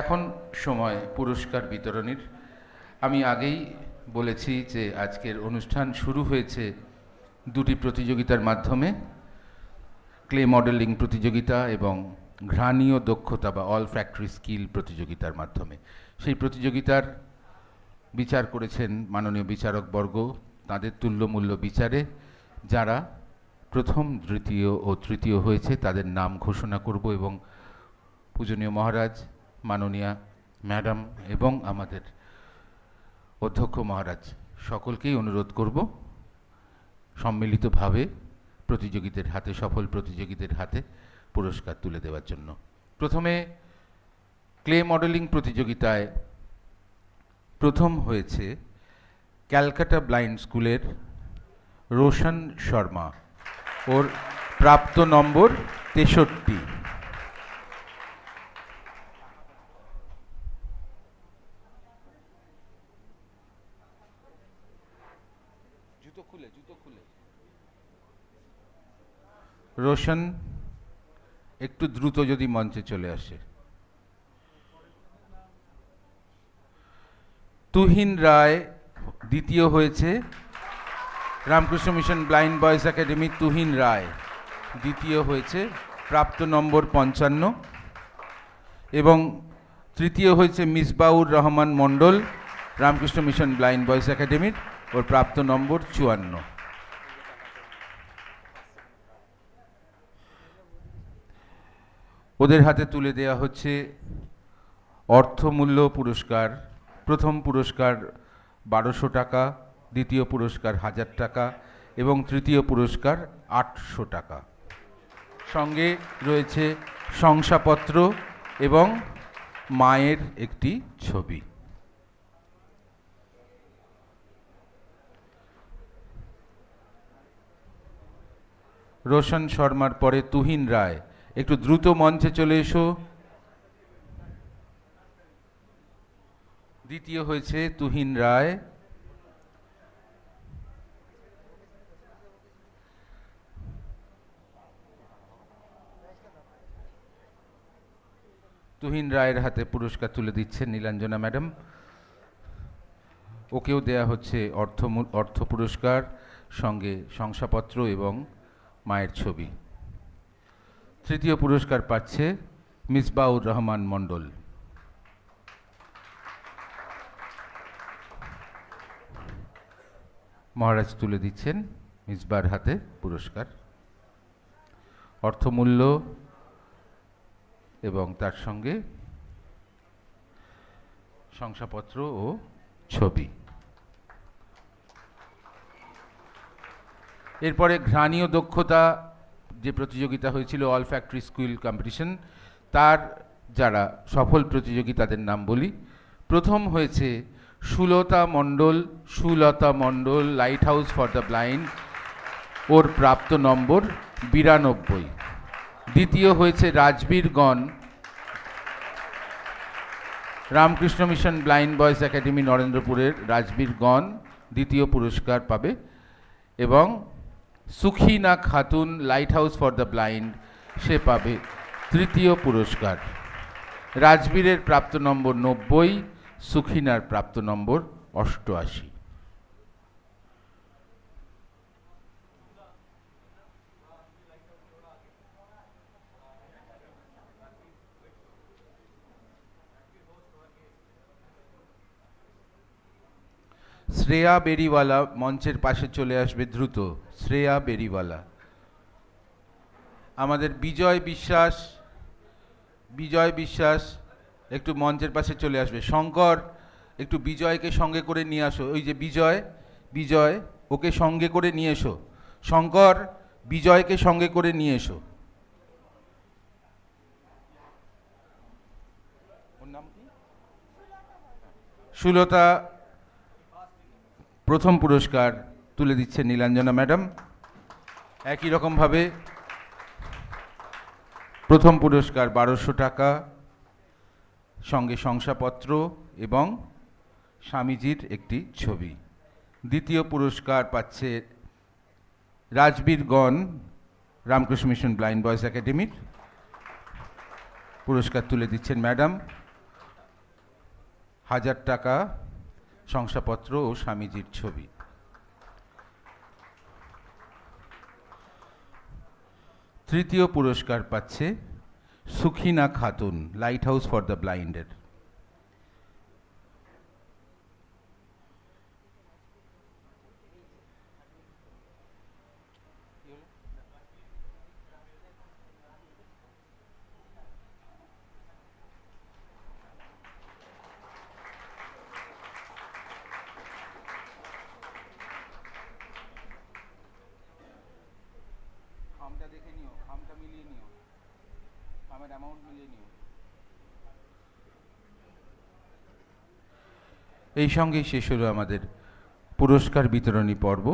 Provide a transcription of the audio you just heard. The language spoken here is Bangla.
এখন সময় পুরস্কার বিতরণের। আমি আগেই বলেছি যে আজকের অনুষ্ঠান শুরু হয়েছে দুটি প্রতিযোগিতার মাধ্যমে, ক্লে মডেলিং প্রতিযোগিতা এবং ঘ্রাণীয় দক্ষতা বা অল ফ্যাক্টরি স্কিল প্রতিযোগিতার মাধ্যমে। সেই প্রতিযোগিতার বিচার করেছেন মাননীয় বিচারকবর্গ। তাদের তুল্যমূল্য বিচারে যারা প্রথম, দ্বিতীয় ও তৃতীয় হয়েছে তাদের নাম ঘোষণা করব এবং পূজনীয় মহারাজ, মাননীয়া ম্যাডাম এবং আমাদের অধ্যক্ষ মহারাজ সকলকেই অনুরোধ করব সম্মিলিতভাবে প্রতিযোগীদের হাতে, সফল প্রতিযোগীদের হাতে পুরস্কার তুলে দেওয়ার জন্য। প্রথমে ক্লে মডেলিং প্রতিযোগিতায় প্রথম হয়েছে ক্যালকাটা ব্লাইন্ড স্কুলের রোশন শর্মা। ওর প্রাপ্ত নম্বর 63। রোশন একটু দ্রুত যদি মঞ্চে চলে আসে। তুহিন রায় দ্বিতীয় হয়েছে, Ramakrishna mission blind boys academy. Tuhin Roy দ্বিতীয় হয়েছে, প্রাপ্ত নম্বর 55। এবং তৃতীয় হয়েছে Misbaur Rahman Mondal, Ramakrishna mission blind boys একাডেমির। ওর প্রাপ্ত নম্বর 54। ওদের হাতে তুলে দেওয়া হচ্ছে অর্থমূল্য পুরস্কার। প্রথম পুরস্কার 1200 টাকা, দ্বিতীয় পুরস্কার 1000 টাকা এবং তৃতীয় পুরস্কার 800 টাকা। সঙ্গে রয়েছে শংসাপত্র এবং মায়ের একটি ছবি। রোশন শর্মার পরে তুহিন রায়, একটু দ্রুত মঞ্চে চলে এসো। দ্বিতীয় হয়েছে তুহিন রায়। তুহিন রায়ের হাতে পুরস্কার তুলে দিচ্ছেন নীলাঞ্জনা ম্যাডাম। ওকেও দেয়া হচ্ছে অর্থ পুরস্কার, সঙ্গে শংসাপত্র এবং মায়ের ছবি। তৃতীয় পুরস্কার পাচ্ছে মিসবাউর রহমান মণ্ডল। মহারাজ তুলে দিচ্ছেন মিসবার হাতে পুরস্কার, অর্থমূল্য এবং তার সঙ্গে শংসাপত্র ও ছবি। এরপরে ঘ্রাণীয় দক্ষতা যে প্রতিযোগিতা হয়েছিল, অল ফ্যাক্টরি স্কিল কম্পিটিশন, তার যারা সফল প্রতিযোগী তাদের নাম বলি। প্রথম হয়েছে Sulata Mondal, light house for the blind. ওর প্রাপ্ত নম্বর 92। দ্বিতীয় হয়েছে রাজবীরগণ, Ramakrishna mission blind boys academy নরেন্দ্রপুরের রাজবীরগণ দ্বিতীয় পুরস্কার পাবে। এবং Sukhina Khatun, light house for the blind, সে পাবে তৃতীয় পুরস্কার। রাজবীরের প্রাপ্ত নম্বর 90, সুখিনার প্রাপ্ত নম্বর 88। শ্রেয়া বেরিওয়ালা মঞ্চের পাশে চলে আসবে দ্রুত। শ্রেয়া বেরিওয়ালা। আমাদের বিজয় বিশ্বাস একটু মঞ্চের পাশে চলে আসবে। শঙ্কর, একটু বিজয়কে সঙ্গে করে নিয়ে আসো। ওই যে বিজয়, ওকে সঙ্গে করে নিয়ে এসো। শঙ্কর, বিজয়কে সঙ্গে করে নিয়ে এসো। ওর নাম কি? সুলতা প্রথম পুরস্কার তুলে দিচ্ছে নীলাঞ্জনা ম্যাডাম। একই রকমভাবে প্রথম পুরস্কার 1200 টাকা, সঙ্গে শংসাপত্র এবং স্বামীজির একটি ছবি। দ্বিতীয় পুরস্কার পাচ্ছে রাজবীরগণ, রামকৃষ্ণ মিশন ব্লাইন্ড বয়েজ একাডেমির। পুরস্কার তুলে দিচ্ছেন ম্যাডাম। 1000 টাকা শংসাপত্র ও স্বামীজির ছবি। তৃতীয় পুরস্কার পাচ্ছে Sukhina Khatun, light house for the ব্লাইন্ডের। খামটা দেখে নিও, খামটা মিলিয়ে নিও, খামের অ্যামাউন্ট মিলিয়ে নিও। এই সঙ্গেই শেষ হলো আমাদের পুরস্কার বিতরণী পর্ব।